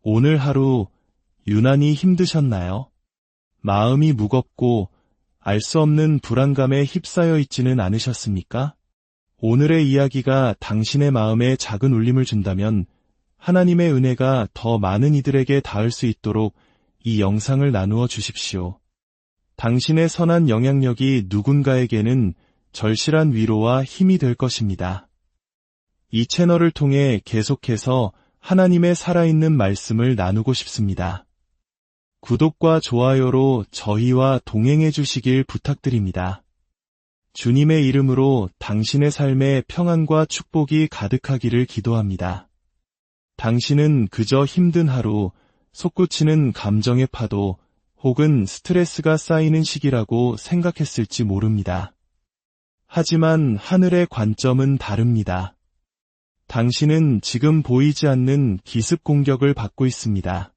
오늘 하루 유난히 힘드셨나요? 마음이 무겁고 알 수 없는 불안감에 휩싸여 있지는 않으셨습니까? 오늘의 이야기가 당신의 마음에 작은 울림을 준다면 하나님의 은혜가 더 많은 이들에게 닿을 수 있도록 이 영상을 나누어 주십시오. 당신의 선한 영향력이 누군가에게는 절실한 위로와 힘이 될 것입니다. 이 채널을 통해 계속해서 하나님의 살아있는 말씀을 나누고 싶습니다. 구독과 좋아요로 저희와 동행해 주시길 부탁드립니다. 주님의 이름으로 당신의 삶에 평안과 축복이 가득하기를 기도합니다. 당신은 그저 힘든 하루, 솟구치는 감정의 파도, 혹은 스트레스가 쌓이는 시기라고 생각했을지 모릅니다. 하지만 하늘의 관점은 다릅니다. 당신은 지금 보이지 않는 기습 공격을 받고 있습니다.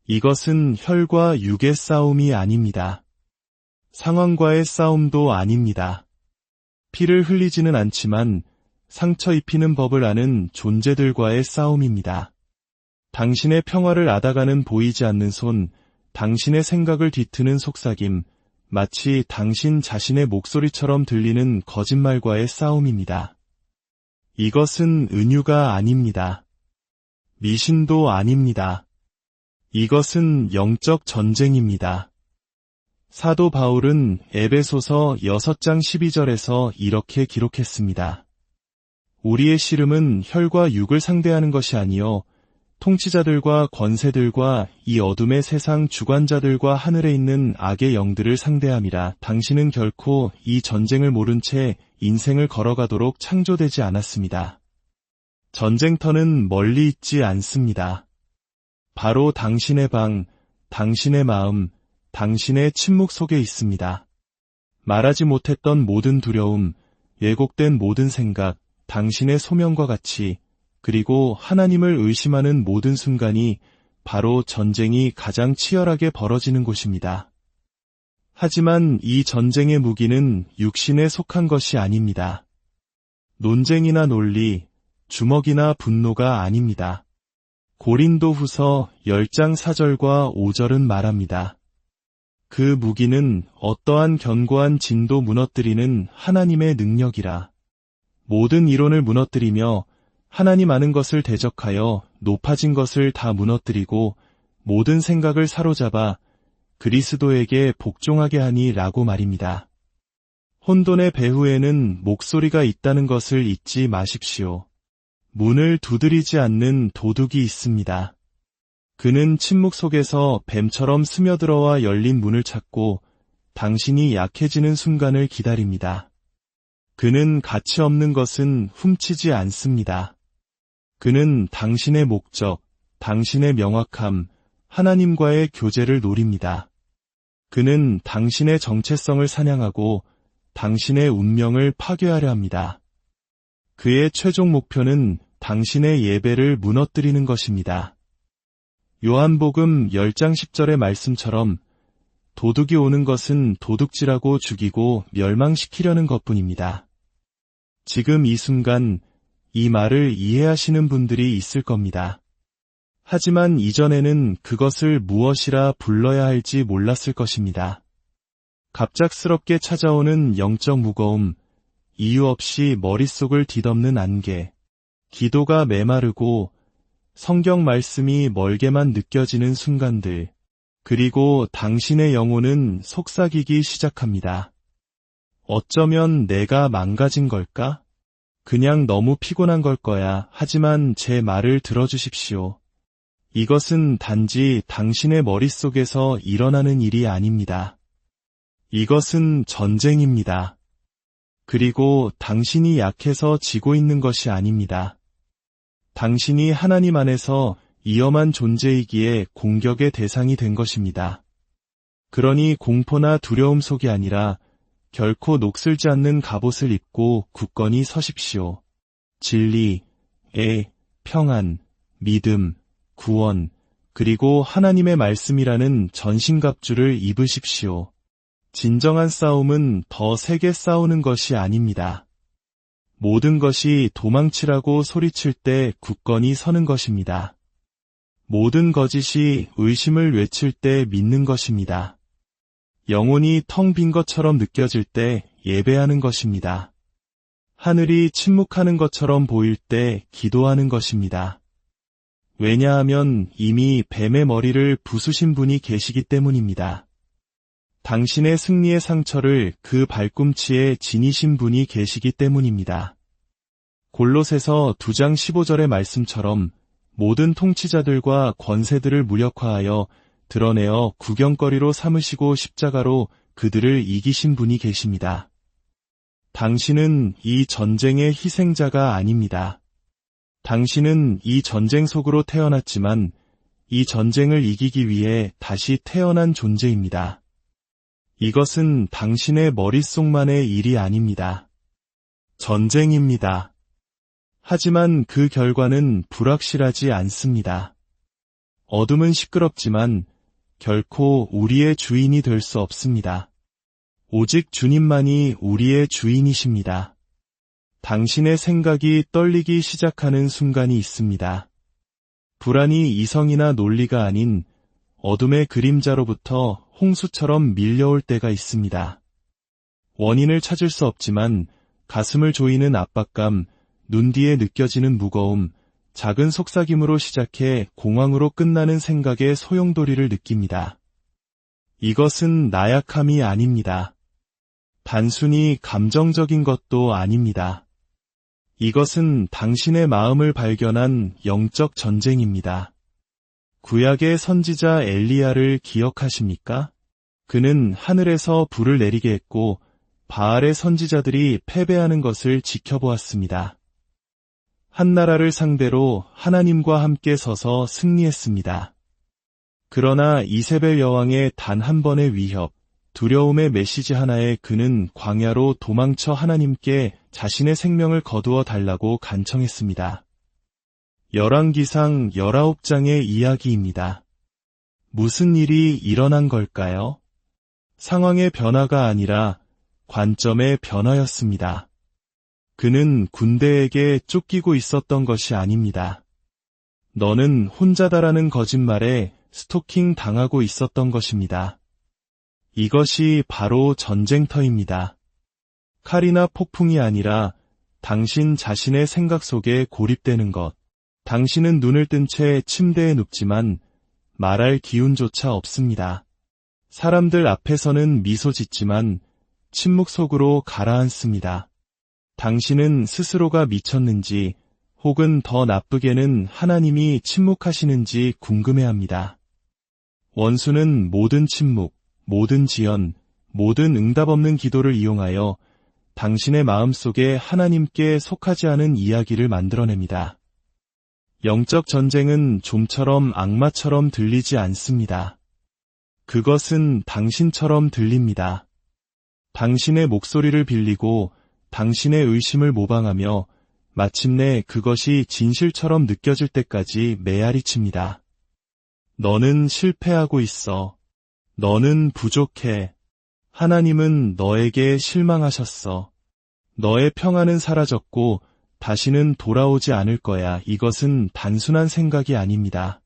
이것은 혈과 육의 싸움이 아닙니다. 상황과의 싸움도 아닙니다. 피를 흘리지는 않지만 상처 입히는 법을 아는 존재들과의 싸움입니다. 당신의 평화를 앗아가는 보이지 않는 손, 당신의 생각을 뒤트는 속삭임, 마치 당신 자신의 목소리처럼 들리는 거짓말과의 싸움입니다. 이것은 은유가 아닙니다. 미신도 아닙니다. 이것은 영적 전쟁입니다. 사도 바울은 에베소서 6장 12절에서 이렇게 기록했습니다. 우리의 씨름은 혈과 육을 상대하는 것이 아니요 통치자들과 권세들과 이 어둠의 세상 주관자들과 하늘에 있는 악의 영들을 상대함이라. 당신은 결코 이 전쟁을 모른 채 인생을 걸어가도록 창조되지 않았습니다. 전쟁터는 멀리 있지 않습니다. 바로 당신의 방, 당신의 마음, 당신의 침묵 속에 있습니다. 말하지 못했던 모든 두려움, 왜곡된 모든 생각, 당신의 소명과 같이, 그리고 하나님을 의심하는 모든 순간이 바로 전쟁이 가장 치열하게 벌어지는 곳입니다. 하지만 이 전쟁의 무기는 육신에 속한 것이 아닙니다. 논쟁이나 논리, 주먹이나 분노가 아닙니다. 고린도후서 10장 4절과 5절은 말합니다. 그 무기는 어떠한 견고한 진도 무너뜨리는 하나님의 능력이라. 모든 이론을 무너뜨리며 하나님 아는 것을 대적하여 높아진 것을 다 무너뜨리고 모든 생각을 사로잡아 그리스도에게 복종하게 하니 라고 말입니다. 혼돈의 배후에는 목소리가 있다는 것을 잊지 마십시오. 문을 두드리지 않는 도둑이 있습니다. 그는 침묵 속에서 뱀처럼 스며들어와 열린 문을 찾고 당신이 약해지는 순간을 기다립니다. 그는 가치 없는 것은 훔치지 않습니다. 그는 당신의 목적, 당신의 명확함, 하나님과의 교제를 노립니다. 그는 당신의 정체성을 사냥하고 당신의 운명을 파괴하려 합니다. 그의 최종 목표는 당신의 예배를 무너뜨리는 것입니다. 요한복음 10장 10절의 말씀처럼 도둑이 오는 것은 도둑질하고 죽이고 멸망시키려는 것뿐입니다. 지금 이 순간 이 말을 이해하시는 분들이 있을 겁니다. 하지만 이전에는 그것을 무엇이라 불러야 할지 몰랐을 것입니다. 갑작스럽게 찾아오는 영적 무거움, 이유 없이 머릿속을 뒤덮는 안개, 기도가 메마르고 성경 말씀이 멀게만 느껴지는 순간들, 그리고 당신의 영혼은 속삭이기 시작합니다. 어쩌면 내가 망가진 걸까? 그냥 너무 피곤한 걸 거야. 하지만 제 말을 들어주십시오. 이것은 단지 당신의 머릿속에서 일어나는 일이 아닙니다. 이것은 전쟁입니다. 그리고 당신이 약해서 지고 있는 것이 아닙니다. 당신이 하나님 안에서 위험한 존재이기에 공격의 대상이 된 것입니다. 그러니 공포나 두려움 속이 아니라 결코 녹슬지 않는 갑옷을 입고 굳건히 서십시오. 진리, 평안, 믿음, 구원, 그리고 하나님의 말씀이라는 전신갑주를 입으십시오. 진정한 싸움은 더 세게 싸우는 것이 아닙니다. 모든 것이 도망치라고 소리칠 때 굳건히 서는 것입니다. 모든 거짓이 의심을 외칠 때 믿는 것입니다. 영혼이 텅 빈 것처럼 느껴질 때 예배하는 것입니다. 하늘이 침묵하는 것처럼 보일 때 기도하는 것입니다. 왜냐하면 이미 뱀의 머리를 부수신 분이 계시기 때문입니다. 당신의 승리의 상처를 그 발꿈치에 지니신 분이 계시기 때문입니다. 골로새서 2장 15절의 말씀처럼 모든 통치자들과 권세들을 무력화하여 드러내어 구경거리로 삼으시고 십자가로 그들을 이기신 분이 계십니다. 당신은 이 전쟁의 희생자가 아닙니다. 당신은 이 전쟁 속으로 태어났지만 이 전쟁을 이기기 위해 다시 태어난 존재입니다. 이것은 당신의 머릿속만의 일이 아닙니다. 전쟁입니다. 하지만 그 결과는 불확실하지 않습니다. 어둠은 시끄럽지만 결코 우리의 주인이 될 수 없습니다. 오직 주님만이 우리의 주인이십니다. 당신의 생각이 떨리기 시작하는 순간이 있습니다. 불안이 이성이나 논리가 아닌 어둠의 그림자로부터 홍수처럼 밀려올 때가 있습니다. 원인을 찾을 수 없지만 가슴을 조이는 압박감, 눈 뒤에 느껴지는 무거움, 작은 속삭임으로 시작해 공황으로 끝나는 생각의 소용돌이를 느낍니다. 이것은 나약함이 아닙니다. 단순히 감정적인 것도 아닙니다. 이것은 당신의 마음을 발견한 영적 전쟁입니다. 구약의 선지자 엘리야를 기억하십니까? 그는 하늘에서 불을 내리게 했고 바알의 선지자들이 패배하는 것을 지켜보았습니다. 한 나라를 상대로 하나님과 함께 서서 승리했습니다. 그러나 이세벨 여왕의 단 한 번의 위협, 두려움의 메시지 하나에 그는 광야로 도망쳐 하나님께 자신의 생명을 거두어 달라고 간청했습니다. 열왕기상 19장의 이야기입니다. 무슨 일이 일어난 걸까요? 상황의 변화가 아니라 관점의 변화였습니다. 그는 군대에게 쫓기고 있었던 것이 아닙니다. 너는 혼자다라는 거짓말에 스토킹 당하고 있었던 것입니다. 이것이 바로 전쟁터입니다. 칼이나 폭풍이 아니라 당신 자신의 생각 속에 고립되는 것. 당신은 눈을 뜬 채 침대에 눕지만 말할 기운조차 없습니다. 사람들 앞에서는 미소 짓지만 침묵 속으로 가라앉습니다. 당신은 스스로가 미쳤는지 혹은 더 나쁘게는 하나님이 침묵하시는지 궁금해합니다. 원수는 모든 침묵, 모든 지연, 모든 응답 없는 기도를 이용하여 당신의 마음속에 하나님께 속하지 않은 이야기를 만들어냅니다. 영적 전쟁은 좀처럼 악마처럼 들리지 않습니다. 그것은 당신처럼 들립니다. 당신의 목소리를 빌리고 당신의 의심을 모방하며 마침내 그것이 진실처럼 느껴질 때까지 메아리칩니다. 너는 실패하고 있어. 너는 부족해. 하나님은 너에게 실망하셨어. 너의 평안은 사라졌고 다시는 돌아오지 않을 거야. 이것은 단순한 생각이 아닙니다.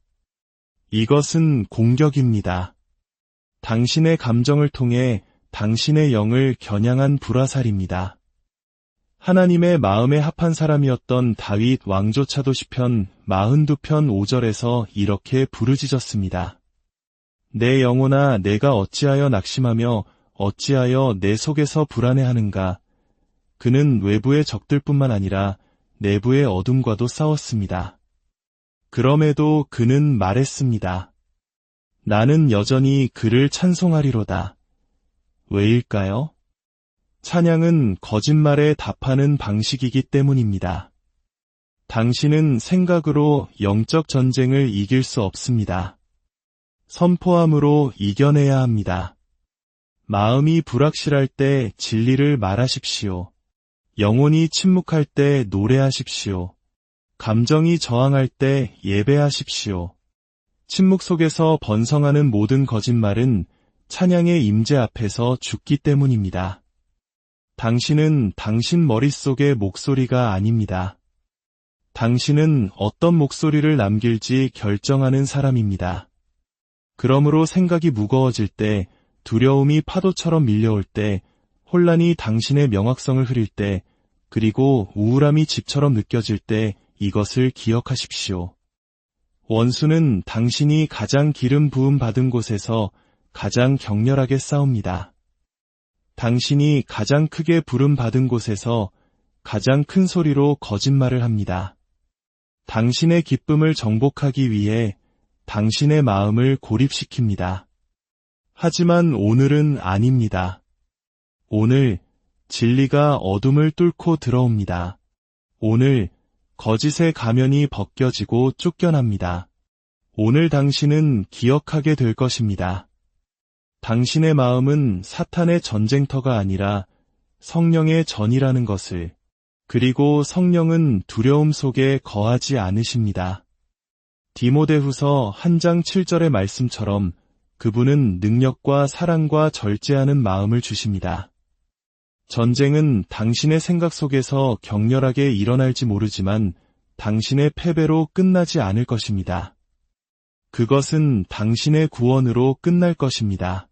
이것은 공격입니다. 당신의 감정을 통해 당신의 영을 겨냥한 불화살입니다. 하나님의 마음에 합한 사람이었던 다윗 왕조차도 시편 42편 5절에서 이렇게 부르짖었습니다. 내 영혼아, 내가 어찌하여 낙심하며 어찌하여 내 속에서 불안해하는가. 그는 외부의 적들뿐만 아니라 내부의 어둠과도 싸웠습니다. 그럼에도 그는 말했습니다. 나는 여전히 그를 찬송하리로다. 왜일까요? 찬양은 거짓말에 답하는 방식이기 때문입니다. 당신은 생각으로 영적 전쟁을 이길 수 없습니다. 선포함으로 이겨내야 합니다. 마음이 불확실할 때 진리를 말하십시오. 영혼이 침묵할 때 노래하십시오. 감정이 저항할 때 예배하십시오. 침묵 속에서 번성하는 모든 거짓말은 찬양의 임재 앞에서 죽기 때문입니다. 당신은 당신 머릿속의 목소리가 아닙니다. 당신은 어떤 목소리를 남길지 결정하는 사람입니다. 그러므로 생각이 무거워질 때, 두려움이 파도처럼 밀려올 때, 혼란이 당신의 명확성을 흐릴 때, 그리고 우울함이 집처럼 느껴질 때 이것을 기억하십시오. 원수는 당신이 가장 기름 부음 받은 곳에서 가장 격렬하게 싸웁니다. 당신이 가장 크게 부름 받은 곳에서 가장 큰 소리로 거짓말을 합니다. 당신의 기쁨을 정복하기 위해 당신의 마음을 고립시킵니다. 하지만 오늘은 아닙니다. 오늘 진리가 어둠을 뚫고 들어옵니다. 오늘 거짓의 가면이 벗겨지고 쫓겨납니다. 오늘 당신은 기억하게 될 것입니다. 당신의 마음은 사탄의 전쟁터가 아니라 성령의 전이라는 것을, 그리고 성령은 두려움 속에 거하지 않으십니다. 디모데후서 1장 7절의 말씀처럼 그분은 능력과 사랑과 절제하는 마음을 주십니다. 전쟁은 당신의 생각 속에서 격렬하게 일어날지 모르지만 당신의 패배로 끝나지 않을 것입니다. 그것은 당신의 구원으로 끝날 것입니다.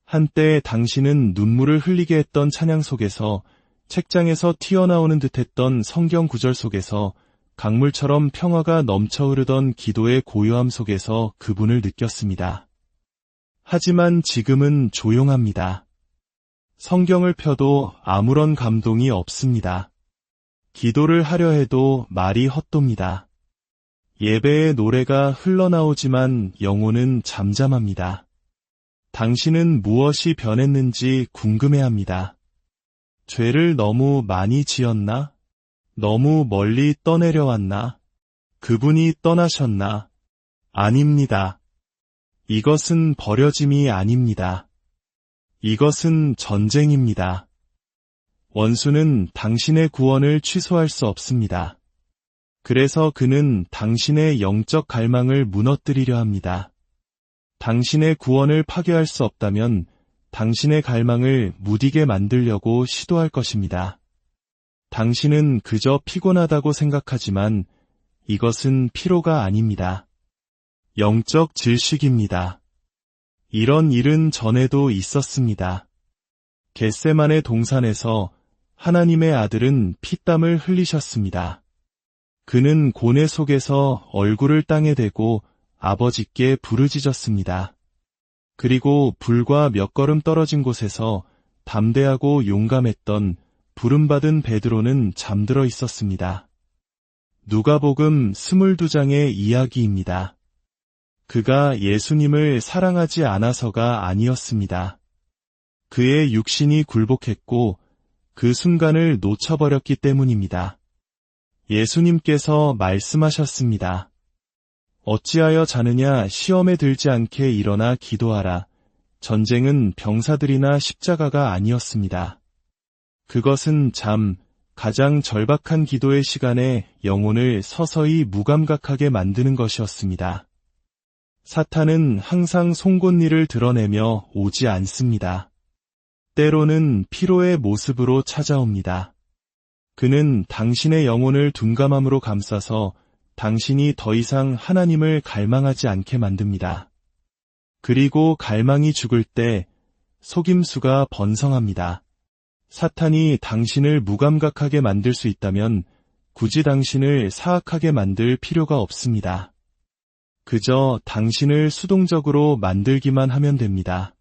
한때 당신은 눈물을 흘리게 했던 찬양 속에서, 책장에서 튀어나오는 듯했던 성경 구절 속에서, 강물처럼 평화가 넘쳐 흐르던 기도의 고요함 속에서 그분을 느꼈습니다. 하지만 지금은 조용합니다. 성경을 펴도 아무런 감동이 없습니다. 기도를 하려 해도 말이 헛돕니다. 예배의 노래가 흘러나오지만 영혼은 잠잠합니다. 당신은 무엇이 변했는지 궁금해합니다. 죄를 너무 많이 지었나? 너무 멀리 떠내려왔나? 그분이 떠나셨나? 아닙니다. 이것은 버려짐이 아닙니다. 이것은 전쟁입니다. 원수는 당신의 구원을 취소할 수 없습니다. 그래서 그는 당신의 영적 갈망을 무너뜨리려 합니다. 당신의 구원을 파괴할 수 없다면 당신의 갈망을 무디게 만들려고 시도할 것입니다. 당신은 그저 피곤하다고 생각하지만 이것은 피로가 아닙니다. 영적 질식입니다. 이런 일은 전에도 있었습니다. 겟세마네 동산에서 하나님의 아들은 피땀을 흘리셨습니다. 그는 고뇌 속에서 얼굴을 땅에 대고 아버지께 부르짖었습니다. 그리고 불과 몇 걸음 떨어진 곳에서 담대하고 용감했던 부름받은 베드로는 잠들어 있었습니다. 누가복음 22장의 이야기입니다. 그가 예수님을 사랑하지 않아서가 아니었습니다. 그의 육신이 굴복했고 그 순간을 놓쳐버렸기 때문입니다. 예수님께서 말씀하셨습니다. 어찌하여 자느냐, 시험에 들지 않게 일어나 기도하라. 전쟁은 병사들이나 십자가가 아니었습니다. 그것은 가장 절박한 기도의 시간에 영혼을 서서히 무감각하게 만드는 것이었습니다. 사탄은 항상 송곳니를 드러내며 오지 않습니다. 때로는 피로의 모습으로 찾아옵니다. 그는 당신의 영혼을 둔감함으로 감싸서 당신이 더 이상 하나님을 갈망하지 않게 만듭니다. 그리고 갈망이 죽을 때 속임수가 번성합니다. 사탄이 당신을 무감각하게 만들 수 있다면 굳이 당신을 사악하게 만들 필요가 없습니다. 그저 당신을 수동적으로 만들기만 하면 됩니다.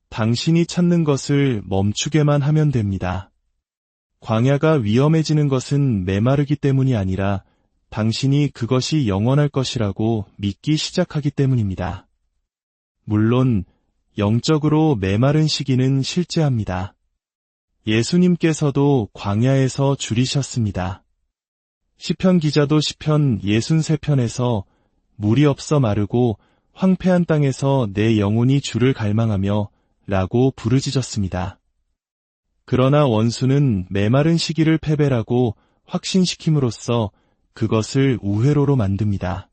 당신이 찾는 것을 멈추게만 하면 됩니다. 광야가 위험해지는 것은 메마르기 때문이 아니라 당신이 그것이 영원할 것이라고 믿기 시작하기 때문입니다. 물론 영적으로 메마른 시기는 실제합니다. 예수님께서도 광야에서 줄이셨습니다. 시편 기자도 시편 63편에서 물이 없어 마르고 황폐한 땅에서 내 영혼이 주를 갈망하며 라고 부르짖었습니다. 그러나 원수는 메마른 시기를 패배라고 확신시킴으로써 그것을 우회로로 만듭니다.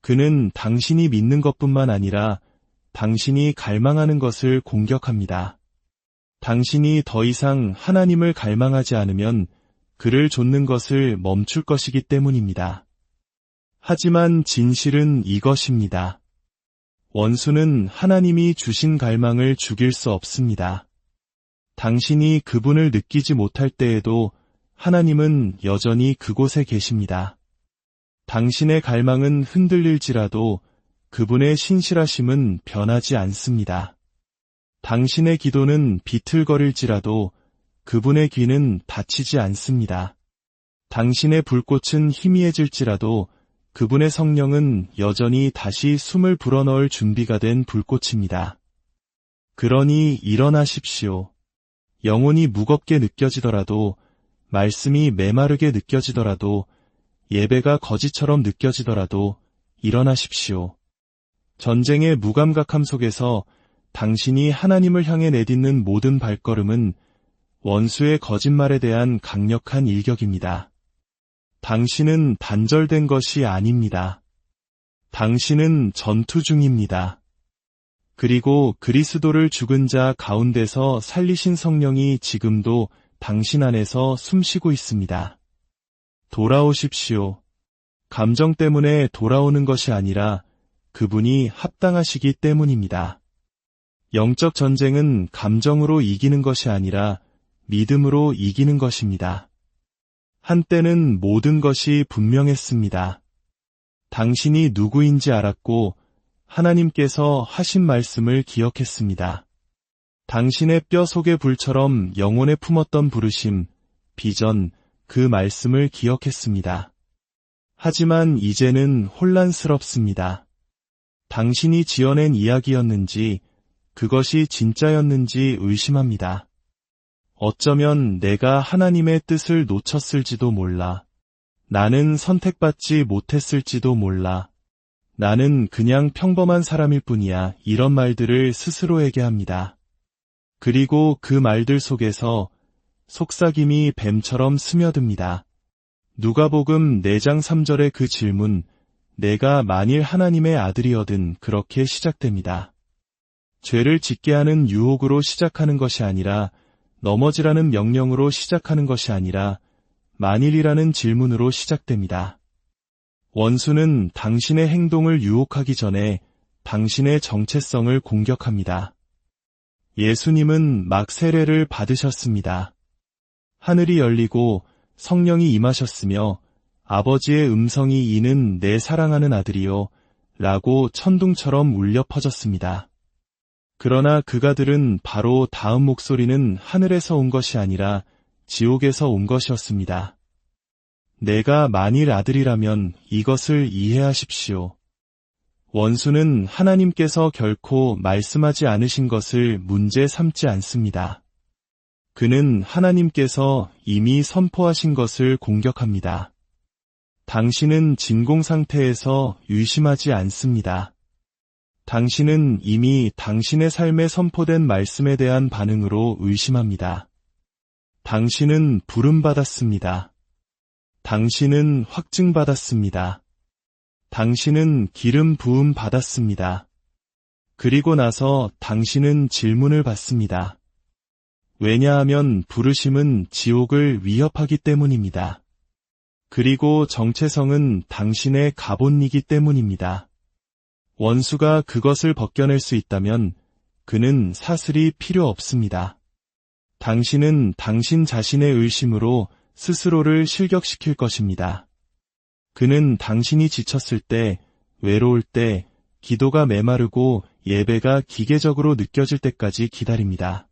그는 당신이 믿는 것뿐만 아니라 당신이 갈망하는 것을 공격합니다. 당신이 더 이상 하나님을 갈망하지 않으면 그를 좇는 것을 멈출 것이기 때문입니다. 하지만 진실은 이것입니다. 원수는 하나님이 주신 갈망을 죽일 수 없습니다. 당신이 그분을 느끼지 못할 때에도 하나님은 여전히 그곳에 계십니다. 당신의 갈망은 흔들릴지라도 그분의 신실하심은 변하지 않습니다. 당신의 기도는 비틀거릴지라도 그분의 귀는 닫히지 않습니다. 당신의 불꽃은 희미해질지라도 그분의 성령은 여전히 다시 숨을 불어넣을 준비가 된 불꽃입니다. 그러니 일어나십시오. 영혼이 무겁게 느껴지더라도, 말씀이 메마르게 느껴지더라도, 예배가 거지처럼 느껴지더라도 일어나십시오. 전쟁의 무감각함 속에서 당신이 하나님을 향해 내딛는 모든 발걸음은 원수의 거짓말에 대한 강력한 일격입니다. 당신은 단절된 것이 아닙니다. 당신은 전투 중입니다. 그리고 그리스도를 죽은 자 가운데서 살리신 성령이 지금도 당신 안에서 숨쉬고 있습니다. 돌아오십시오. 감정 때문에 돌아오는 것이 아니라 그분이 합당하시기 때문입니다. 영적 전쟁은 감정으로 이기는 것이 아니라 믿음으로 이기는 것입니다. 한때는 모든 것이 분명했습니다. 당신이 누구인지 알았고 하나님께서 하신 말씀을 기억했습니다. 당신의 뼈 속의 불처럼 영혼에 품었던 부르심, 비전, 그 말씀을 기억했습니다. 하지만 이제는 혼란스럽습니다. 당신이 지어낸 이야기였는지 그것이 진짜였는지 의심합니다. 어쩌면 내가 하나님의 뜻을 놓쳤을지도 몰라. 나는 선택받지 못했을지도 몰라. 나는 그냥 평범한 사람일 뿐이야. 이런 말들을 스스로에게 합니다. 그리고 그 말들 속에서 속삭임이 뱀처럼 스며듭니다. 누가복음 4장 3절의 그 질문, 내가 만일 하나님의 아들이어든 그렇게 시작됩니다. 죄를 짓게 하는 유혹으로 시작하는 것이 아니라 넘어지라는 명령으로 시작하는 것이 아니라 만일이라는 질문으로 시작됩니다. 원수는 당신의 행동을 유혹하기 전에 당신의 정체성을 공격합니다. 예수님은 막 세례를 받으셨습니다. 하늘이 열리고 성령이 임하셨으며 아버지의 음성이 이는 내 사랑하는 아들이요 라고 천둥처럼 울려 퍼졌습니다. 그러나 그가들은 바로 다음 목소리는 하늘에서 온 것이 아니라 지옥에서 온 것이었습니다. 내가 만일 아들이라면 이것을 이해하십시오. 원수는 하나님께서 결코 말씀하지 않으신 것을 문제 삼지 않습니다. 그는 하나님께서 이미 선포하신 것을 공격합니다. 당신은 진공 상태에서 의심하지 않습니다. 당신은 이미 당신의 삶에 선포된 말씀에 대한 반응으로 의심합니다. 당신은 부름받았습니다. 당신은 확증받았습니다. 당신은 기름 부음 받았습니다. 그리고 나서 당신은 질문을 받습니다. 왜냐하면 부르심은 지옥을 위협하기 때문입니다. 그리고 정체성은 당신의 갑옷이기 때문입니다. 원수가 그것을 벗겨낼 수 있다면 그는 사슬이 필요 없습니다. 당신은 당신 자신의 의심으로 스스로를 실격시킬 것입니다. 그는 당신이 지쳤을 때, 외로울 때, 기도가 메마르고 예배가 기계적으로 느껴질 때까지 기다립니다.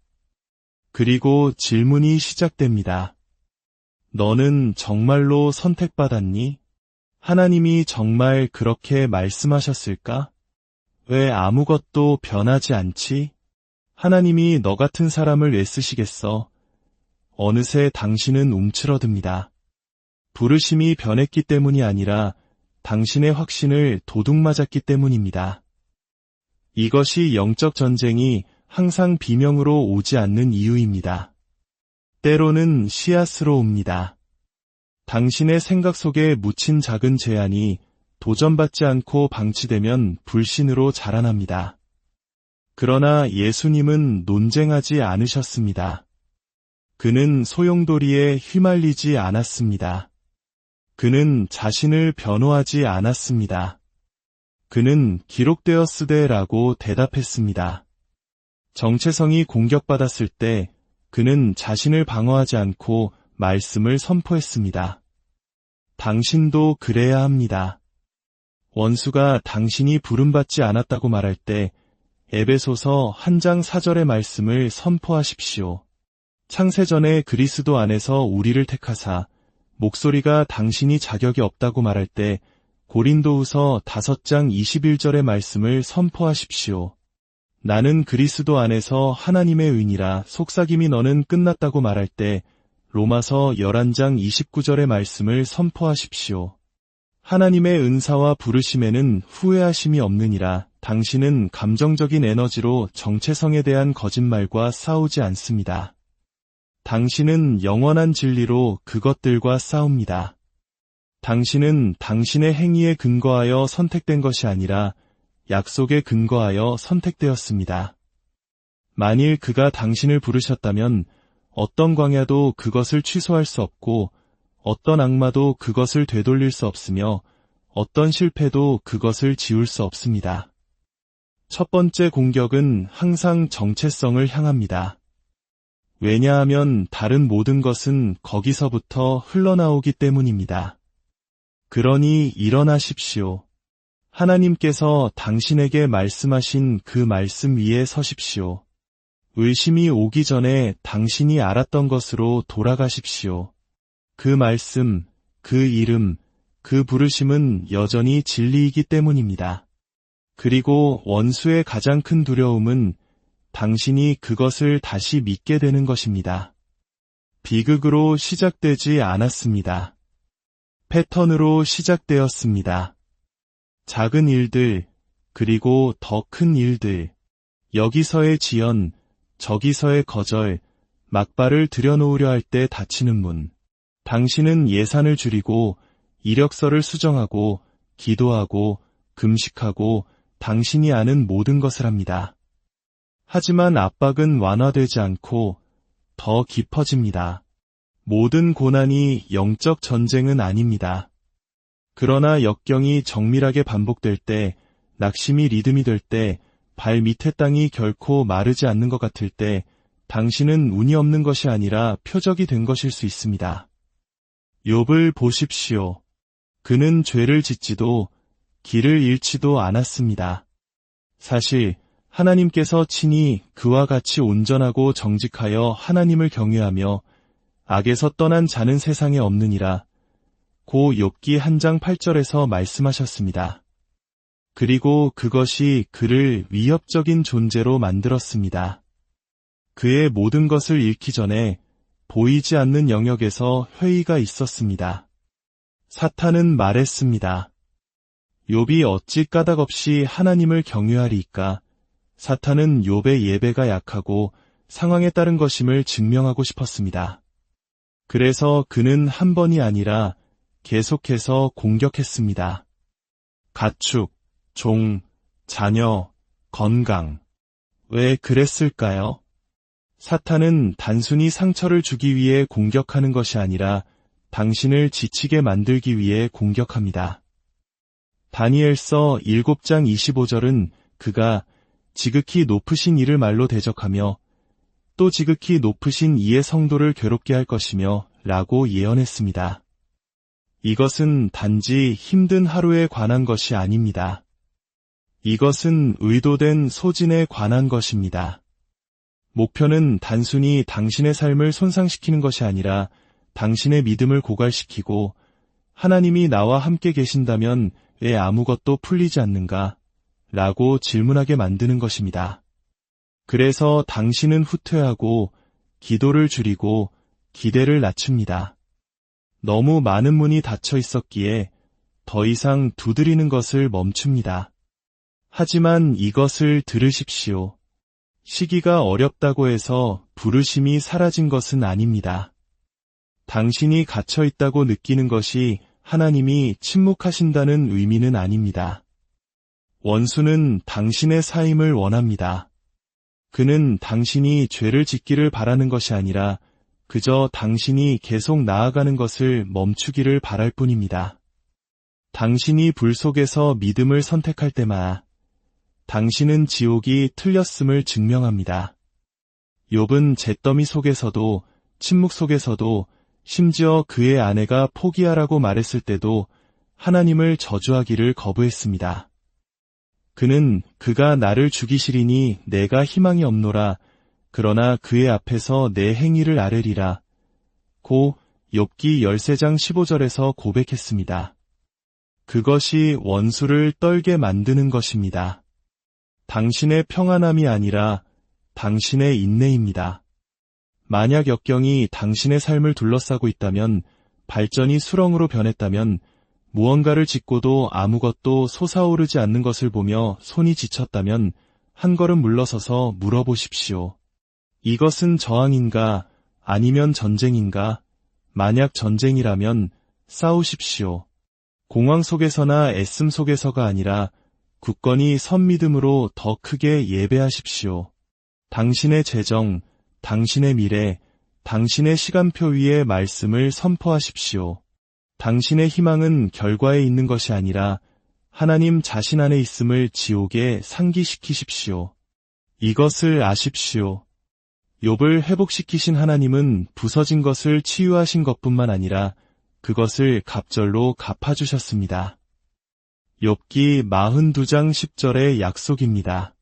그리고 질문이 시작됩니다. 너는 정말로 선택받았니? 하나님이 정말 그렇게 말씀하셨을까? 왜 아무것도 변하지 않지? 하나님이 너 같은 사람을 왜 쓰시겠어? 어느새 당신은 움츠러듭니다. 부르심이 변했기 때문이 아니라 당신의 확신을 도둑맞았기 때문입니다. 이것이 영적 전쟁이 항상 비명으로 오지 않는 이유입니다. 때로는 씨앗으로 옵니다. 당신의 생각 속에 묻힌 작은 제안이 도전받지 않고 방치되면 불신으로 자라납니다. 그러나 예수님은 논쟁하지 않으셨습니다. 그는 소용돌이에 휘말리지 않았습니다. 그는 자신을 변호하지 않았습니다. 그는 기록되었으되라고 대답했습니다. 정체성이 공격받았을 때 그는 자신을 방어하지 않고 말씀을 선포했습니다. 당신도 그래야 합니다. 원수가 당신이 부름받지 않았다고 말할 때 에베소서 1장 4절의 말씀을 선포하십시오. 창세전에 그리스도 안에서 우리를 택하사 목소리가 당신이 자격이 없다고 말할 때 고린도후서 5장 21절의 말씀을 선포하십시오. 나는 그리스도 안에서 하나님의 의인이라 속삭임이 너는 끝났다고 말할 때 로마서 11장 29절의 말씀을 선포하십시오. 하나님의 은사와 부르심에는 후회하심이 없느니라. 당신은 감정적인 에너지로 정체성에 대한 거짓말과 싸우지 않습니다. 당신은 영원한 진리로 그것들과 싸웁니다. 당신은 당신의 행위에 근거하여 선택된 것이 아니라 약속에 근거하여 선택되었습니다. 만일 그가 당신을 부르셨다면 어떤 광야도 그것을 취소할 수 없고 어떤 악마도 그것을 되돌릴 수 없으며 어떤 실패도 그것을 지울 수 없습니다. 첫 번째 공격은 항상 정체성을 향합니다. 왜냐하면 다른 모든 것은 거기서부터 흘러나오기 때문입니다. 그러니 일어나십시오. 하나님께서 당신에게 말씀하신 그 말씀 위에 서십시오. 의심이 오기 전에 당신이 알았던 것으로 돌아가십시오. 그 말씀, 그 이름, 그 부르심은 여전히 진리이기 때문입니다. 그리고 원수의 가장 큰 두려움은 당신이 그것을 다시 믿게 되는 것입니다. 비극으로 시작되지 않았습니다. 패턴으로 시작되었습니다. 작은 일들, 그리고 더 큰 일들, 여기서의 지연, 저기서의 거절, 막발을 들여놓으려 할 때 닫히는 문. 당신은 예산을 줄이고 이력서를 수정하고 기도하고 금식하고 당신이 아는 모든 것을 합니다. 하지만 압박은 완화되지 않고 더 깊어집니다. 모든 고난이 영적 전쟁은 아닙니다. 그러나 역경이 정밀하게 반복될 때, 낙심이 리듬이 될 때, 발 밑의 땅이 결코 마르지 않는 것 같을 때, 당신은 운이 없는 것이 아니라 표적이 된 것일 수 있습니다. 욥을 보십시오. 그는 죄를 짓지도 길을 잃지도 않았습니다. 사실 하나님께서 친히 그와 같이 온전하고 정직하여 하나님을 경외하며 악에서 떠난 자는 세상에 없느니라. 고 욥기 1장 8절에서 말씀하셨습니다. 그리고 그것이 그를 위협적인 존재로 만들었습니다. 그의 모든 것을 잃기 전에 보이지 않는 영역에서 회의가 있었습니다. 사탄은 말했습니다. 욥이 어찌 까닭없이 하나님을 경외하리이까? 사탄은 욥의 예배가 약하고 상황에 따른 것임을 증명하고 싶었습니다. 그래서 그는 한 번이 아니라 계속해서 공격했습니다. 가축, 종, 자녀, 건강. 왜 그랬을까요? 사탄은 단순히 상처를 주기 위해 공격하는 것이 아니라 당신을 지치게 만들기 위해 공격합니다. 다니엘서 7장 25절은 그가 지극히 높으신 이를 말로 대적하며 또 지극히 높으신 이의 성도를 괴롭게 할 것이며 라고 예언했습니다. 이것은 단지 힘든 하루에 관한 것이 아닙니다. 이것은 의도된 소진에 관한 것입니다. 목표는 단순히 당신의 삶을 손상시키는 것이 아니라 당신의 믿음을 고갈시키고 하나님이 나와 함께 계신다면 왜 아무것도 풀리지 않는가? 라고 질문하게 만드는 것입니다. 그래서 당신은 후퇴하고 기도를 줄이고 기대를 낮춥니다. 너무 많은 문이 닫혀 있었기에 더 이상 두드리는 것을 멈춥니다. 하지만 이것을 들으십시오. 시기가 어렵다고 해서 부르심이 사라진 것은 아닙니다. 당신이 갇혀 있다고 느끼는 것이 하나님이 침묵하신다는 의미는 아닙니다. 원수는 당신의 사임을 원합니다. 그는 당신이 죄를 짓기를 바라는 것이 아니라 그저 당신이 계속 나아가는 것을 멈추기를 바랄 뿐입니다. 당신이 불 속에서 믿음을 선택할 때마다 당신은 지옥이 틀렸음을 증명합니다. 욥은 잿더미 속에서도 침묵 속에서도 심지어 그의 아내가 포기하라고 말했을 때도 하나님을 저주하기를 거부했습니다. 그는 그가 나를 죽이시리니 내가 희망이 없노라. 그러나 그의 앞에서 내 행위를 아뢰리라. 고 욥기 13장 15절에서 고백했습니다. 그것이 원수를 떨게 만드는 것입니다. 당신의 평안함이 아니라 당신의 인내입니다. 만약 역경이 당신의 삶을 둘러싸고 있다면, 발전이 수렁으로 변했다면, 무언가를 짓고도 아무것도 솟아오르지 않는 것을 보며 손이 지쳤다면 한 걸음 물러서서 물어보십시오. 이것은 저항인가 아니면 전쟁인가? 만약 전쟁이라면 싸우십시오. 공황 속에서나 애씀 속에서가 아니라 굳건히 선 믿음으로 더 크게 예배하십시오. 당신의 재정, 당신의 미래, 당신의 시간표 위에 말씀을 선포하십시오. 당신의 희망은 결과에 있는 것이 아니라 하나님 자신 안에 있음을 지옥에 상기시키십시오. 이것을 아십시오. 욥을 회복시키신 하나님은 부서진 것을 치유하신 것뿐만 아니라 그것을 갑절로 갚아주셨습니다. 욥기 42장 10절의 약속입니다.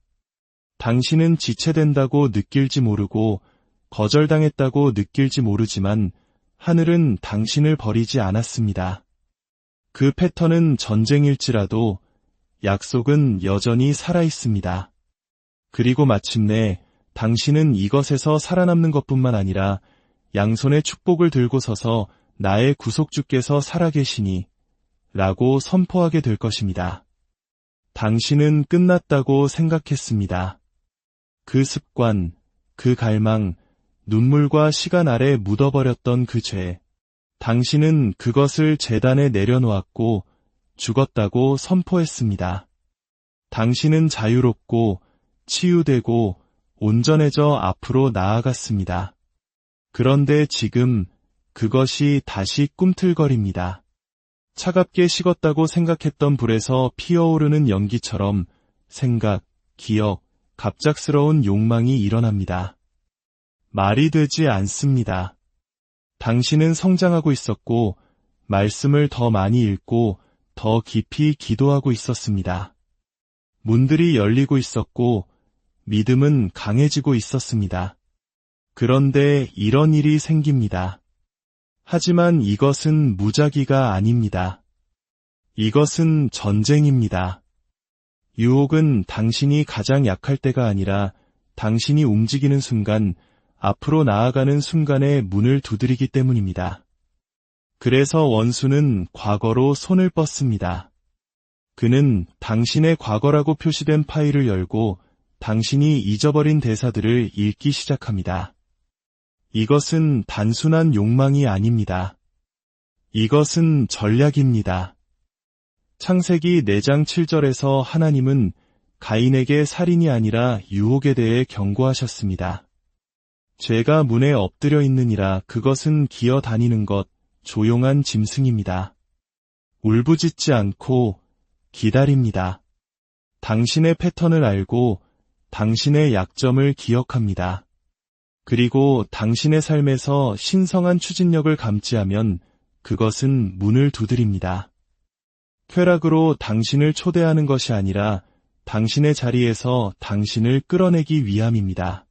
당신은 지체된다고 느낄지 모르고 거절당했다고 느낄지 모르지만 하늘은 당신을 버리지 않았습니다. 그 패턴은 전쟁일지라도 약속은 여전히 살아있습니다. 그리고 마침내 당신은 이것에서 살아남는 것뿐만 아니라 양손에 축복을 들고 서서 나의 구속주께서 살아계시니 라고 선포하게 될 것입니다. 당신은 끝났다고 생각했습니다. 그 습관, 그 갈망, 눈물과 시간 아래 묻어버렸던 그 죄, 당신은 그것을 제단에 내려놓았고 죽었다고 선포했습니다. 당신은 자유롭고 치유되고 온전해져 앞으로 나아갔습니다. 그런데 지금 그것이 다시 꿈틀거립니다. 차갑게 식었다고 생각했던 불에서 피어오르는 연기처럼 생각, 기억, 갑작스러운 욕망이 일어납니다. 말이 되지 않습니다. 당신은 성장하고 있었고 말씀을 더 많이 읽고 더 깊이 기도하고 있었습니다. 문들이 열리고 있었고 믿음은 강해지고 있었습니다. 그런데 이런 일이 생깁니다. 하지만 이것은 무작위가 아닙니다. 이것은 전쟁입니다. 유혹은 당신이 가장 약할 때가 아니라 당신이 움직이는 순간, 앞으로 나아가는 순간에 문을 두드리기 때문입니다. 그래서 원수는 과거로 손을 뻗습니다. 그는 당신의 과거라고 표시된 파일을 열고 당신이 잊어버린 대사들을 읽기 시작합니다. 이것은 단순한 욕망이 아닙니다. 이것은 전략입니다. 창세기 4장 7절에서 하나님은 가인에게 살인이 아니라 유혹에 대해 경고하셨습니다. 죄가 문에 엎드려 있느니라. 그것은 기어 다니는 것, 조용한 짐승입니다. 울부짖지 않고 기다립니다. 당신의 패턴을 알고 당신의 약점을 기억합니다. 그리고 당신의 삶에서 신성한 추진력을 감지하면 그것은 문을 두드립니다. 쾌락으로 당신을 초대하는 것이 아니라 당신의 자리에서 당신을 끌어내기 위함입니다.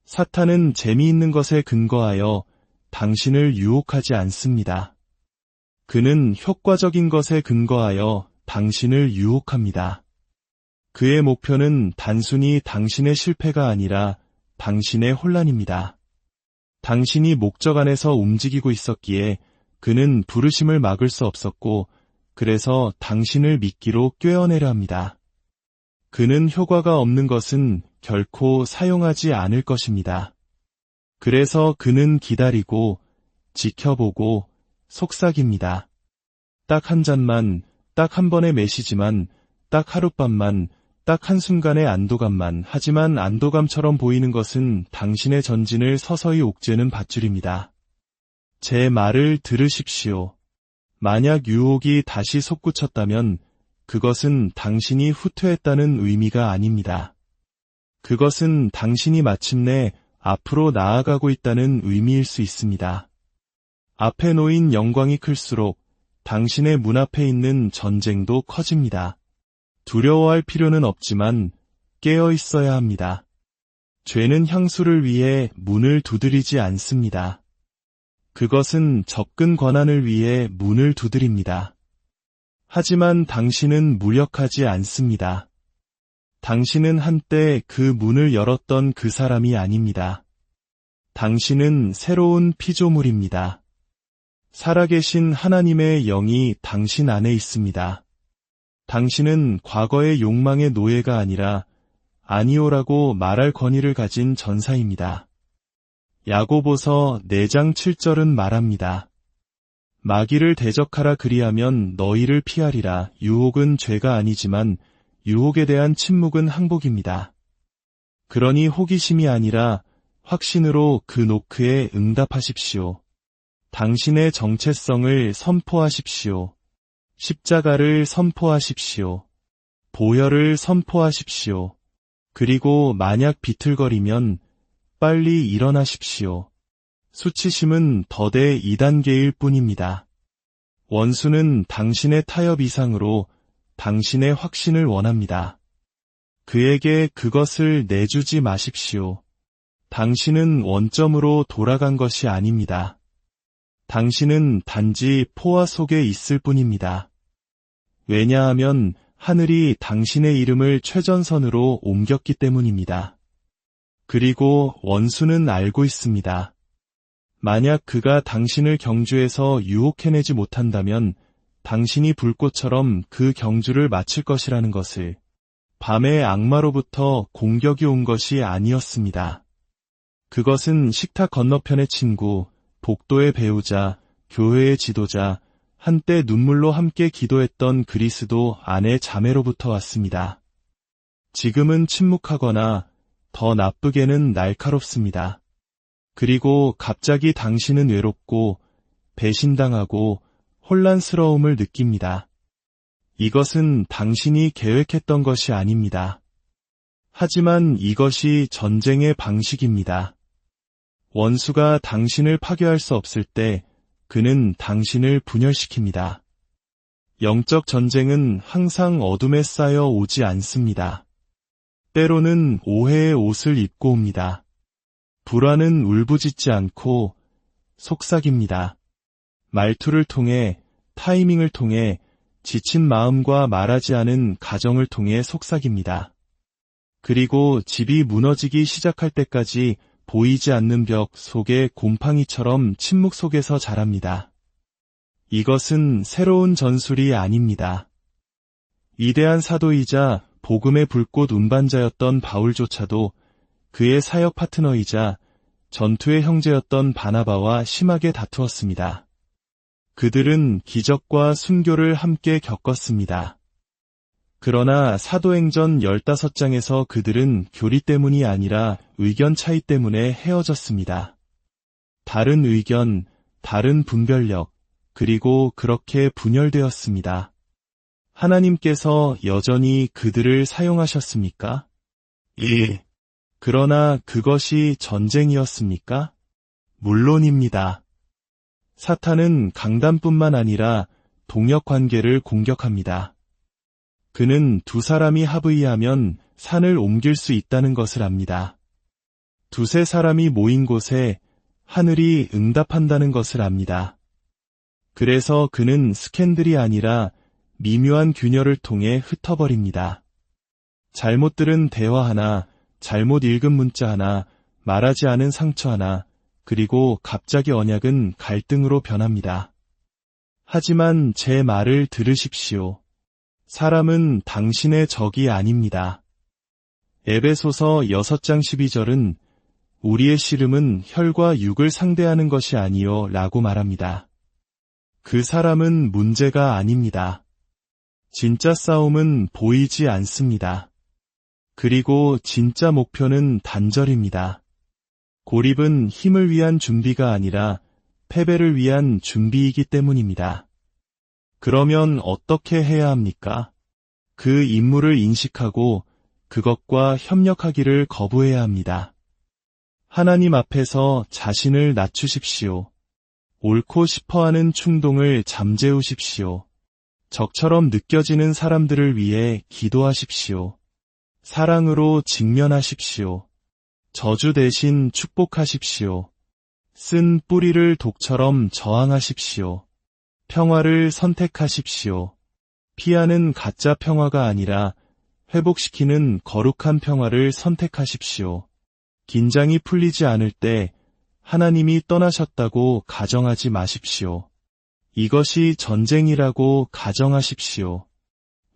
사탄은 재미있는 것에 근거하여 당신을 유혹하지 않습니다. 그는 효과적인 것에 근거하여 당신을 유혹합니다. 그의 목표는 단순히 당신의 실패가 아니라 당신의 혼란입니다. 당신이 목적 안에서 움직이고 있었기에 그는 부르심을 막을 수 없었고, 그래서 당신을 미끼로 꿰어내려 합니다. 그는 효과가 없는 것은 결코 사용하지 않을 것입니다. 그래서 그는 기다리고 지켜보고 속삭입니다. 딱 한 잔만, 딱 한 번의 메시지만, 딱 하룻밤만, 딱 한순간의 안도감만. 하지만 안도감처럼 보이는 것은 당신의 전진을 서서히 옥죄는 밧줄입니다. 제 말을 들으십시오. 만약 유혹이 다시 솟구쳤다면 그것은 당신이 후퇴했다는 의미가 아닙니다. 그것은 당신이 마침내 앞으로 나아가고 있다는 의미일 수 있습니다. 앞에 놓인 영광이 클수록 당신의 문 앞에 있는 전쟁도 커집니다. 두려워할 필요는 없지만 깨어 있어야 합니다. 죄는 향수를 위해 문을 두드리지 않습니다. 그것은 접근 권한을 위해 문을 두드립니다. 하지만 당신은 무력하지 않습니다. 당신은 한때 그 문을 열었던 그 사람이 아닙니다. 당신은 새로운 피조물입니다. 살아계신 하나님의 영이 당신 안에 있습니다. 당신은 과거의 욕망의 노예가 아니라 아니오라고 말할 권위를 가진 전사입니다. 야고보서 4장 7절은 말합니다. 마귀를 대적하라 그리하면 너희를 피하리라. 유혹은 죄가 아니지만 유혹에 대한 침묵은 항복입니다. 그러니 호기심이 아니라 확신으로 그 노크에 응답하십시오. 당신의 정체성을 선포하십시오. 십자가를 선포하십시오. 보혈을 선포하십시오. 그리고 만약 비틀거리면 빨리 일어나십시오. 수치심은 더대 2단계일 뿐입니다. 원수는 당신의 타협 이상으로 당신의 확신을 원합니다. 그에게 그것을 내주지 마십시오. 당신은 원점으로 돌아간 것이 아닙니다. 당신은 단지 포화 속에 있을 뿐입니다. 왜냐하면 하늘이 당신의 이름을 최전선으로 옮겼기 때문입니다. 그리고 원수는 알고 있습니다. 만약 그가 당신을 경주에서 유혹해내지 못한다면 당신이 불꽃처럼 그 경주를 마칠 것이라는 것을. 밤의 악마로부터 공격이 온 것이 아니었습니다. 그것은 식탁 건너편의 친구, 복도의 배우자, 교회의 지도자, 한때 눈물로 함께 기도했던 그리스도 안의 자매로부터 왔습니다. 지금은 침묵하거나 더 나쁘게는 날카롭습니다. 그리고 갑자기 당신은 외롭고 배신당하고 혼란스러움을 느낍니다. 이것은 당신이 계획했던 것이 아닙니다. 하지만 이것이 전쟁의 방식입니다. 원수가 당신을 파괴할 수 없을 때 그는 당신을 분열시킵니다. 영적 전쟁은 항상 어둠에 쌓여 오지 않습니다. 때로는 오해의 옷을 입고 옵니다. 불안은 울부짖지 않고 속삭입니다. 말투를 통해, 타이밍을 통해, 지친 마음과 말하지 않은 가정을 통해 속삭입니다. 그리고 집이 무너지기 시작할 때까지 보이지 않는 벽 속의 곰팡이처럼 침묵 속에서 자랍니다. 이것은 새로운 전술이 아닙니다. 위대한 사도이자 복음의 불꽃 운반자였던 바울조차도 그의 사역 파트너이자 전투의 형제였던 바나바와 심하게 다투었습니다. 그들은 기적과 순교를 함께 겪었습니다. 그러나 사도행전 15장에서 그들은 교리 때문이 아니라 의견 차이 때문에 헤어졌습니다. 다른 의견, 다른 분별력, 그리고 그렇게 분열되었습니다. 하나님께서 여전히 그들을 사용하셨습니까? 예. 그러나 그것이 전쟁이었습니까? 물론입니다. 사탄은 강단뿐만 아니라 동력 관계를 공격합니다. 그는 두 사람이 합의하면 산을 옮길 수 있다는 것을 압니다. 두세 사람이 모인 곳에 하늘이 응답한다는 것을 압니다. 그래서 그는 스캔들이 아니라 미묘한 균열을 통해 흩어버립니다. 잘못 들은 대화 하나, 잘못 읽은 문자 하나, 말하지 않은 상처 하나, 그리고 갑자기 언약은 갈등으로 변합니다. 하지만 제 말을 들으십시오. 사람은 당신의 적이 아닙니다. 에베소서 6장 12절은 우리의 씨름은 혈과 육을 상대하는 것이 아니요 라고 말합니다. 그 사람은 문제가 아닙니다. 진짜 싸움은 보이지 않습니다. 그리고 진짜 목표는 단절입니다. 고립은 힘을 위한 준비가 아니라 패배를 위한 준비이기 때문입니다. 그러면 어떻게 해야 합니까? 그 임무를 인식하고 그것과 협력하기를 거부해야 합니다. 하나님 앞에서 자신을 낮추십시오. 옳고 싶어하는 충동을 잠재우십시오. 적처럼 느껴지는 사람들을 위해 기도하십시오. 사랑으로 직면하십시오. 저주 대신 축복하십시오. 쓴 뿌리를 독처럼 저항하십시오. 평화를 선택하십시오. 피하는 가짜 평화가 아니라 회복시키는 거룩한 평화를 선택하십시오. 긴장이 풀리지 않을 때 하나님이 떠나셨다고 가정하지 마십시오. 이것이 전쟁이라고 가정하십시오.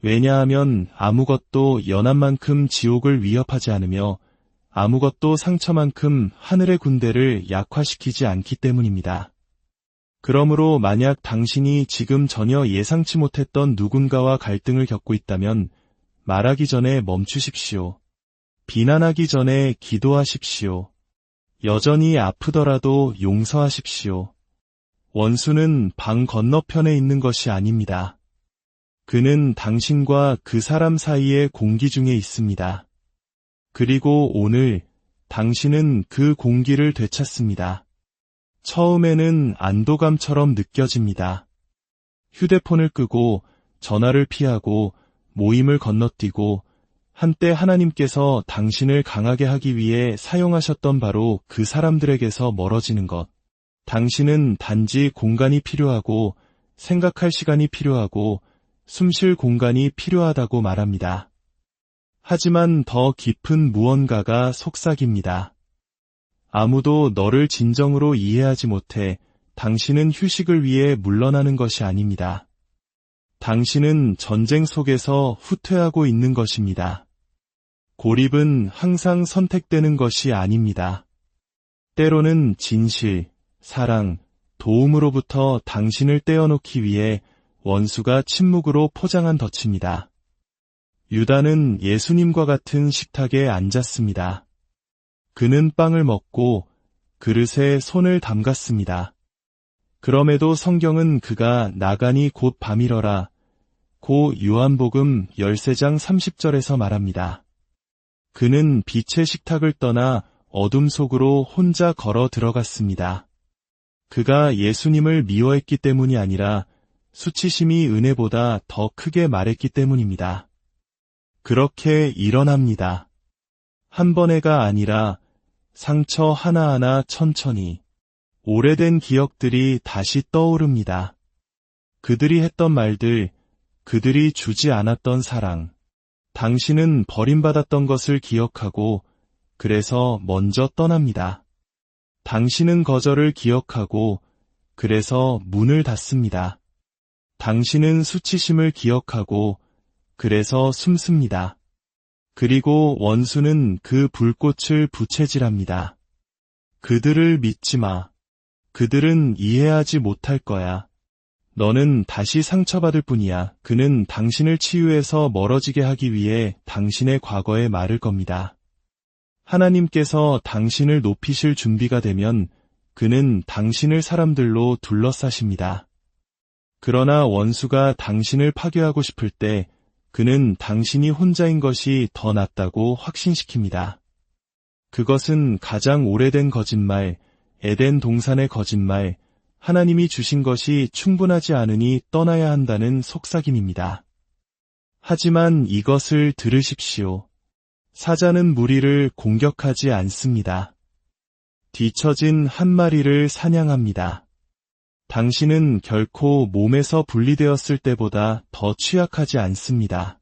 왜냐하면 아무것도 연한만큼 지옥을 위협하지 않으며 아무것도 상처만큼 하늘의 군대를 약화시키지 않기 때문입니다. 그러므로 만약 당신이 지금 전혀 예상치 못했던 누군가와 갈등을 겪고 있다면 말하기 전에 멈추십시오. 비난하기 전에 기도하십시오. 여전히 아프더라도 용서하십시오. 원수는 방 건너편에 있는 것이 아닙니다. 그는 당신과 그 사람 사이의 공기 중에 있습니다. 그리고 오늘 당신은 그 공기를 되찾습니다. 처음에는 안도감처럼 느껴집니다. 휴대폰을 끄고 전화를 피하고 모임을 건너뛰고 한때 하나님께서 당신을 강하게 하기 위해 사용하셨던 바로 그 사람들에게서 멀어지는 것. 당신은 단지 공간이 필요하고 생각할 시간이 필요하고 숨쉴 공간이 필요하다고 말합니다. 하지만 더 깊은 무언가가 속삭입니다. 아무도 너를 진정으로 이해하지 못해 당신은 휴식을 위해 물러나는 것이 아닙니다. 당신은 전쟁 속에서 후퇴하고 있는 것입니다. 고립은 항상 선택되는 것이 아닙니다. 때로는 진실, 사랑, 도움으로부터 당신을 떼어놓기 위해 원수가 침묵으로 포장한 덫입니다. 유다는 예수님과 같은 식탁에 앉았습니다. 그는 빵을 먹고 그릇에 손을 담갔습니다. 그럼에도 성경은 그가 나가니 곧 밤이러라 고 요한복음 13장 30절에서 말합니다. 그는 빛의 식탁을 떠나 어둠 속으로 혼자 걸어 들어갔습니다. 그가 예수님을 미워했기 때문이 아니라 수치심이 은혜보다 더 크게 말했기 때문입니다. 그렇게 일어납니다. 한 번에가 아니라 상처 하나하나 천천히 오래된 기억들이 다시 떠오릅니다. 그들이 했던 말들, 그들이 주지 않았던 사랑. 당신은 버림받았던 것을 기억하고 그래서 먼저 떠납니다. 당신은 거절을 기억하고 그래서 문을 닫습니다. 당신은 수치심을 기억하고 그래서 숨습니다. 그리고 원수는 그 불꽃을 부채질합니다. 그들을 믿지 마. 그들은 이해하지 못할 거야. 너는 다시 상처받을 뿐이야. 그는 당신을 치유해서 멀어지게 하기 위해 당신의 과거에 말을 겁니다. 하나님께서 당신을 높이실 준비가 되면 그는 당신을 사람들로 둘러싸십니다. 그러나 원수가 당신을 파괴하고 싶을 때 그는 당신이 혼자인 것이 더 낫다고 확신시킵니다. 그것은 가장 오래된 거짓말, 에덴 동산의 거짓말, 하나님이 주신 것이 충분하지 않으니 떠나야 한다는 속삭임입니다. 하지만 이것을 들으십시오. 사자는 무리를 공격하지 않습니다. 뒤처진 한 마리를 사냥합니다. 당신은 결코 몸에서 분리되었을 때보다 더 취약하지 않습니다.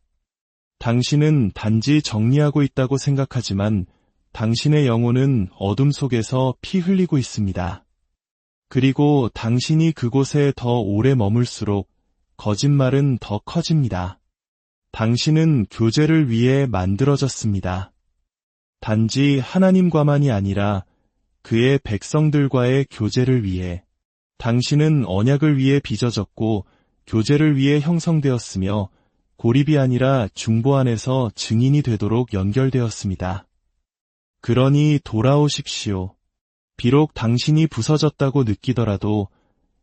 당신은 단지 정리하고 있다고 생각하지만 당신의 영혼은 어둠 속에서 피 흘리고 있습니다. 그리고 당신이 그곳에 더 오래 머물수록 거짓말은 더 커집니다. 당신은 교제를 위해 만들어졌습니다. 단지 하나님과만이 아니라 그의 백성들과의 교제를 위해. 당신은 언약을 위해 빚어졌고 교제를 위해 형성되었으며 고립이 아니라 중보 안에서 증인이 되도록 연결되었습니다. 그러니 돌아오십시오. 비록 당신이 부서졌다고 느끼더라도,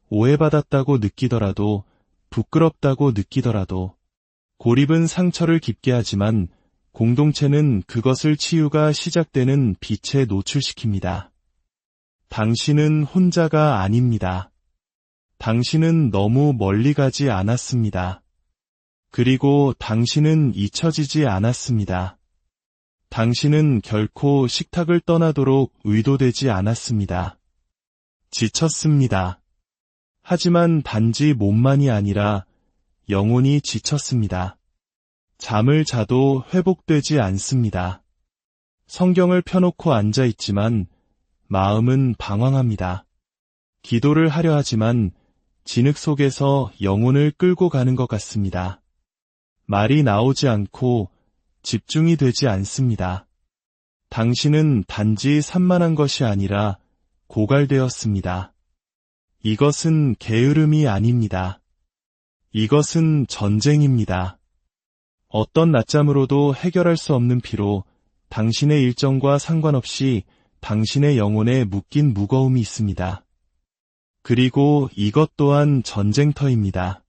오해받았다고 느끼더라도, 부끄럽다고 느끼더라도, 고립은 상처를 깊게 하지만 공동체는 그것을 치유가 시작되는 빛에 노출시킵니다. 당신은 혼자가 아닙니다. 당신은 너무 멀리 가지 않았습니다. 그리고 당신은 잊혀지지 않았습니다. 당신은 결코 식탁을 떠나도록 의도되지 않았습니다. 지쳤습니다. 하지만 단지 몸만이 아니라 영혼이 지쳤습니다. 잠을 자도 회복되지 않습니다. 성경을 펴놓고 앉아 있지만 마음은 방황합니다. 기도를 하려 하지만 진흙 속에서 영혼을 끌고 가는 것 같습니다. 말이 나오지 않고 집중이 되지 않습니다. 당신은 단지 산만한 것이 아니라 고갈되었습니다. 이것은 게으름이 아닙니다. 이것은 전쟁입니다. 어떤 낮잠으로도 해결할 수 없는 피로 당신의 일정과 상관없이 당신의 영혼에 묶인 무거움이 있습니다. 그리고 이것 또한 전쟁터입니다.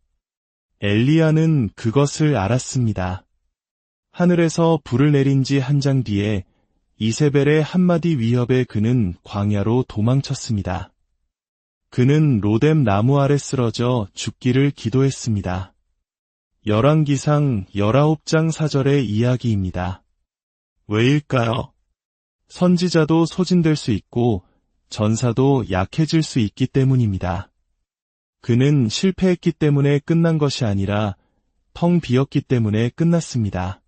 엘리야는 그것을 알았습니다. 하늘에서 불을 내린 지 한 장 뒤에 이세벨의 한마디 위협에 그는 광야로 도망쳤습니다. 그는 로뎀 나무 아래 쓰러져 죽기를 기도했습니다. 열왕기상 19장 4절의 이야기입니다. 왜일까요? 선지자도 소진될 수 있고 전사도 약해질 수 있기 때문입니다. 그는 실패했기 때문에 끝난 것이 아니라 텅 비었기 때문에 끝났습니다.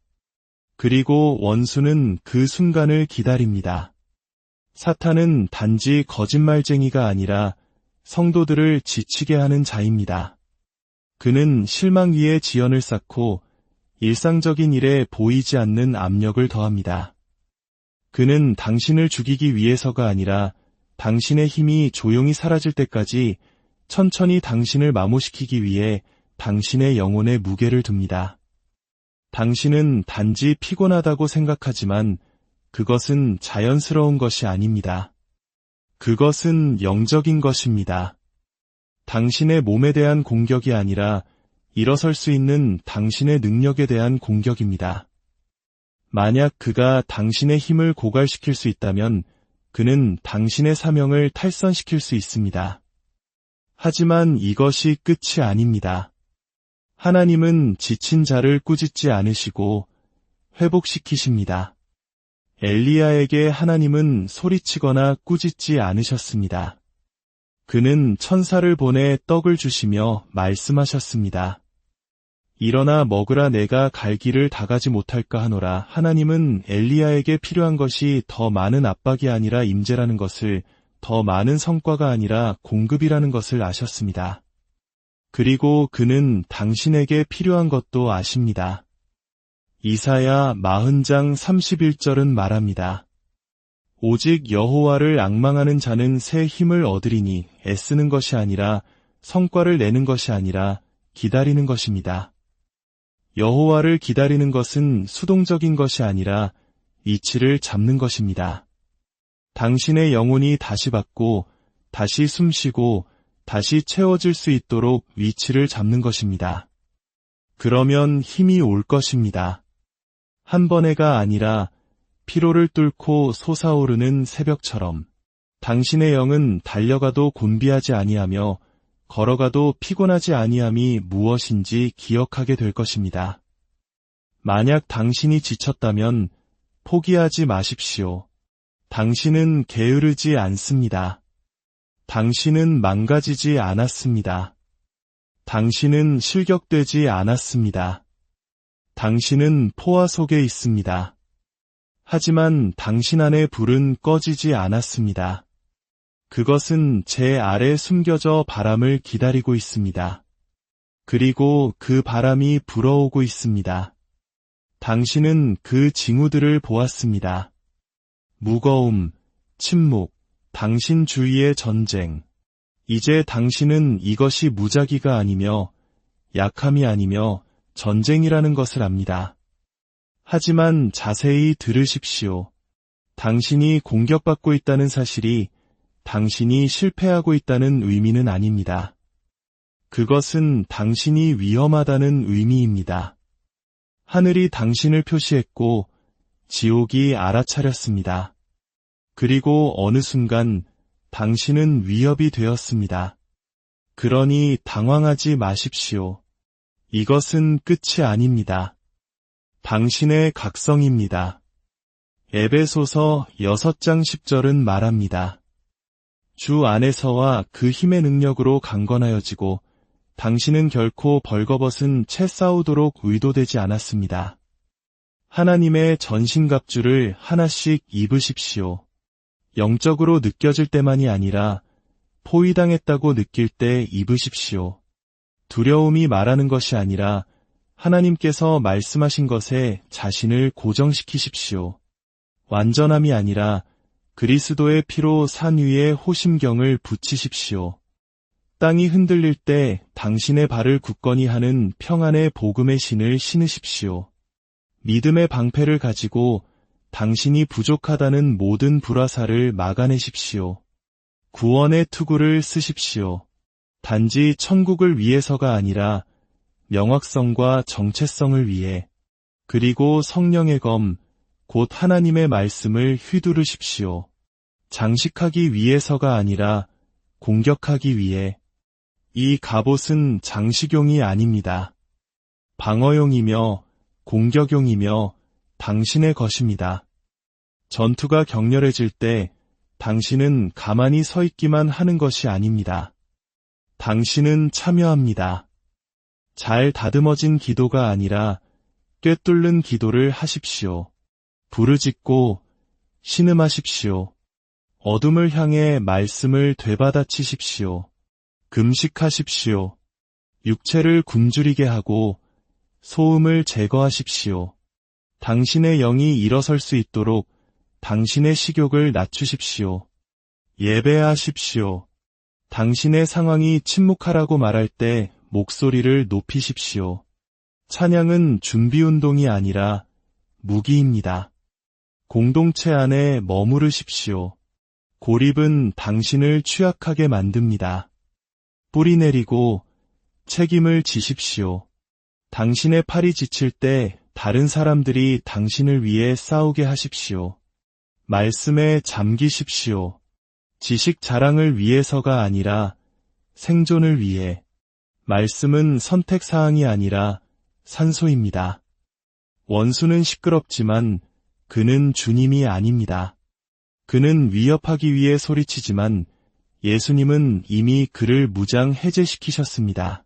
그리고 원수는 그 순간을 기다립니다. 사탄은 단지 거짓말쟁이가 아니라 성도들을 지치게 하는 자입니다. 그는 실망 위에 지연을 쌓고 일상적인 일에 보이지 않는 압력을 더합니다. 그는 당신을 죽이기 위해서가 아니라 당신의 힘이 조용히 사라질 때까지 천천히 당신을 마모시키기 위해 당신의 영혼에 무게를 둡니다. 당신은 단지 피곤하다고 생각하지만 그것은 자연스러운 것이 아닙니다. 그것은 영적인 것입니다. 당신의 몸에 대한 공격이 아니라 일어설 수 있는 당신의 능력에 대한 공격입니다. 만약 그가 당신의 힘을 고갈시킬 수 있다면 그는 당신의 사명을 탈선시킬 수 있습니다. 하지만 이것이 끝이 아닙니다. 하나님은 지친 자를 꾸짖지 않으시고 회복시키십니다. 엘리야에게 하나님은 소리치거나 꾸짖지 않으셨습니다. 그는 천사를 보내 떡을 주시며 말씀하셨습니다. 일어나 먹으라 내가 갈 길을 다 가지 못할까 하노라. 하나님은 엘리야에게 필요한 것이 더 많은 압박이 아니라 임재라는 것을, 더 많은 성과가 아니라 공급이라는 것을 아셨습니다. 그리고 그는 당신에게 필요한 것도 아십니다. 이사야 40장 31절은 말합니다. 오직 여호와를 앙망하는 자는 새 힘을 얻으리니 애쓰는 것이 아니라 성과를 내는 것이 아니라 기다리는 것입니다. 여호와를 기다리는 것은 수동적인 것이 아니라 이치를 잡는 것입니다. 당신의 영혼이 다시 받고 다시 숨쉬고 다시 채워질 수 있도록 위치를 잡는 것입니다. 그러면 힘이 올 것입니다. 한 번에가 아니라 피로를 뚫고 솟아오르는 새벽처럼 당신의 영은 달려가도 곤비하지 아니하며 걸어가도 피곤하지 아니함이 무엇인지 기억하게 될 것입니다. 만약 당신이 지쳤다면 포기하지 마십시오. 당신은 게으르지 않습니다. 당신은 망가지지 않았습니다. 당신은 실격되지 않았습니다. 당신은 포화 속에 있습니다. 하지만 당신 안의 불은 꺼지지 않았습니다. 그것은 제 아래 숨겨져 바람을 기다리고 있습니다. 그리고 그 바람이 불어오고 있습니다. 당신은 그 징후들을 보았습니다. 무거움, 침묵, 당신 주위의 전쟁. 이제 당신은 이것이 무작위가 아니며 약함이 아니며 전쟁이라는 것을 압니다. 하지만 자세히 들으십시오. 당신이 공격받고 있다는 사실이 당신이 실패하고 있다는 의미는 아닙니다. 그것은 당신이 위험하다는 의미입니다. 하늘이 당신을 표시했고 지옥이 알아차렸습니다. 그리고 어느 순간 당신은 위협이 되었습니다. 그러니 당황하지 마십시오. 이것은 끝이 아닙니다. 당신의 각성입니다. 에베소서 6장 10절은 말합니다. 주 안에서와 그 힘의 능력으로 강건하여지고 당신은 결코 벌거벗은 채 싸우도록 의도되지 않았습니다. 하나님의 전신갑주를 하나씩 입으십시오. 영적으로 느껴질 때만이 아니라 포위당했다고 느낄 때 입으십시오. 두려움이 말하는 것이 아니라 하나님께서 말씀하신 것에 자신을 고정시키십시오. 완전함이 아니라 그리스도의 피로 산 위에 호심경을 붙이십시오. 땅이 흔들릴 때 당신의 발을 굳건히 하는 평안의 복음의 신을 신으십시오. 믿음의 방패를 가지고 당신이 부족하다는 모든 불화살을 막아내십시오. 구원의 투구를 쓰십시오. 단지 천국을 위해서가 아니라 명확성과 정체성을 위해, 그리고 성령의 검, 곧 하나님의 말씀을 휘두르십시오. 장식하기 위해서가 아니라 공격하기 위해. 이 갑옷은 장식용이 아닙니다. 방어용이며 공격용이며 당신의 것입니다. 전투가 격렬해질 때 당신은 가만히 서 있기만 하는 것이 아닙니다. 당신은 참여합니다. 잘 다듬어진 기도가 아니라 꿰뚫는 기도를 하십시오. 부르짖고 신음하십시오. 어둠을 향해 말씀을 되받아치십시오. 금식하십시오. 육체를 굶주리게 하고 소음을 제거하십시오. 당신의 영이 일어설 수 있도록 당신의 식욕을 낮추십시오. 예배하십시오. 당신의 상황이 침묵하라고 말할 때 목소리를 높이십시오. 찬양은 준비운동이 아니라 무기입니다. 공동체 안에 머무르십시오. 고립은 당신을 취약하게 만듭니다. 뿌리 내리고 책임을 지십시오. 당신의 팔이 지칠 때 다른 사람들이 당신을 위해 싸우게 하십시오. 말씀에 잠기십시오. 지식 자랑을 위해서가 아니라 생존을 위해. 말씀은 선택사항이 아니라 산소입니다. 원수는 시끄럽지만 그는 주님이 아닙니다. 그는 위협하기 위해 소리치지만 예수님은 이미 그를 무장 해제시키셨습니다.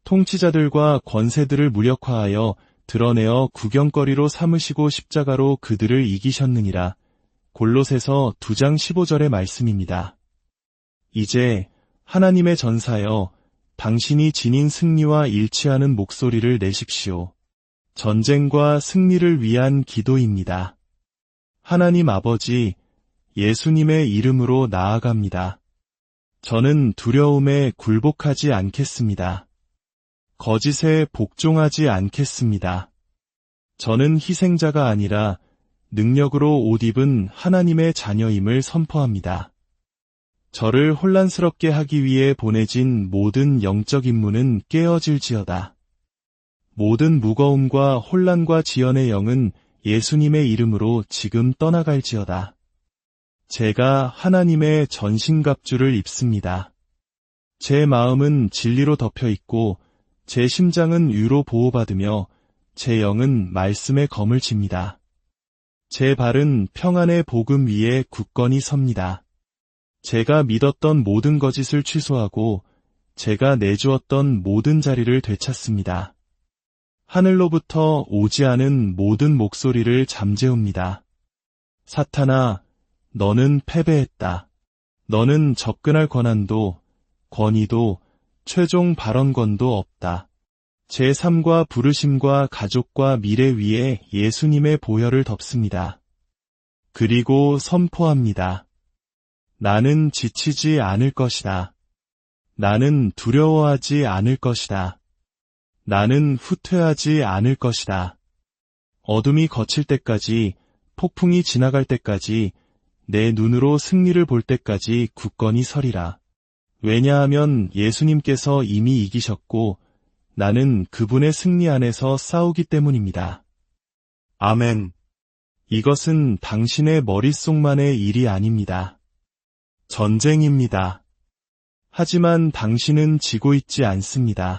통치자들과 권세들을 무력화하여 드러내어 구경거리로 삼으시고 십자가로 그들을 이기셨느니라. 골로새서 2장 15절의 말씀입니다. 이제 하나님의 전사여, 당신이 지닌 승리와 일치하는 목소리를 내십시오. 전쟁과 승리를 위한 기도입니다. 하나님 아버지, 예수님의 이름으로 나아갑니다. 저는 두려움에 굴복하지 않겠습니다. 거짓에 복종하지 않겠습니다. 저는 희생자가 아니라 능력으로 옷 입은 하나님의 자녀임을 선포합니다. 저를 혼란스럽게 하기 위해 보내진 모든 영적 임무는 깨어질지어다. 모든 무거움과 혼란과 지연의 영은 예수님의 이름으로 지금 떠나갈지어다. 제가 하나님의 전신갑주를 입습니다. 제 마음은 진리로 덮여 있고 제 심장은 위로 보호받으며 제 영은 말씀의 검을 쥡니다. 제 발은 평안의 복음 위에 굳건히 섭니다. 제가 믿었던 모든 거짓을 취소하고 제가 내주었던 모든 자리를 되찾습니다. 하늘로부터 오지 않은 모든 목소리를 잠재웁니다. 사탄아, 너는 패배했다. 너는 접근할 권한도, 권위도, 최종 발언권도 없다. 제 삶과 부르심과 가족과 미래 위에 예수님의 보혈을 덮습니다. 그리고 선포합니다. 나는 지치지 않을 것이다. 나는 두려워하지 않을 것이다. 나는 후퇴하지 않을 것이다. 어둠이 거칠 때까지, 폭풍이 지나갈 때까지, 내 눈으로 승리를 볼 때까지 굳건히 서리라. 왜냐하면 예수님께서 이미 이기셨고 나는 그분의 승리 안에서 싸우기 때문입니다. 아멘. 이것은 당신의 머릿속만의 일이 아닙니다. 전쟁입니다. 하지만 당신은 지고 있지 않습니다.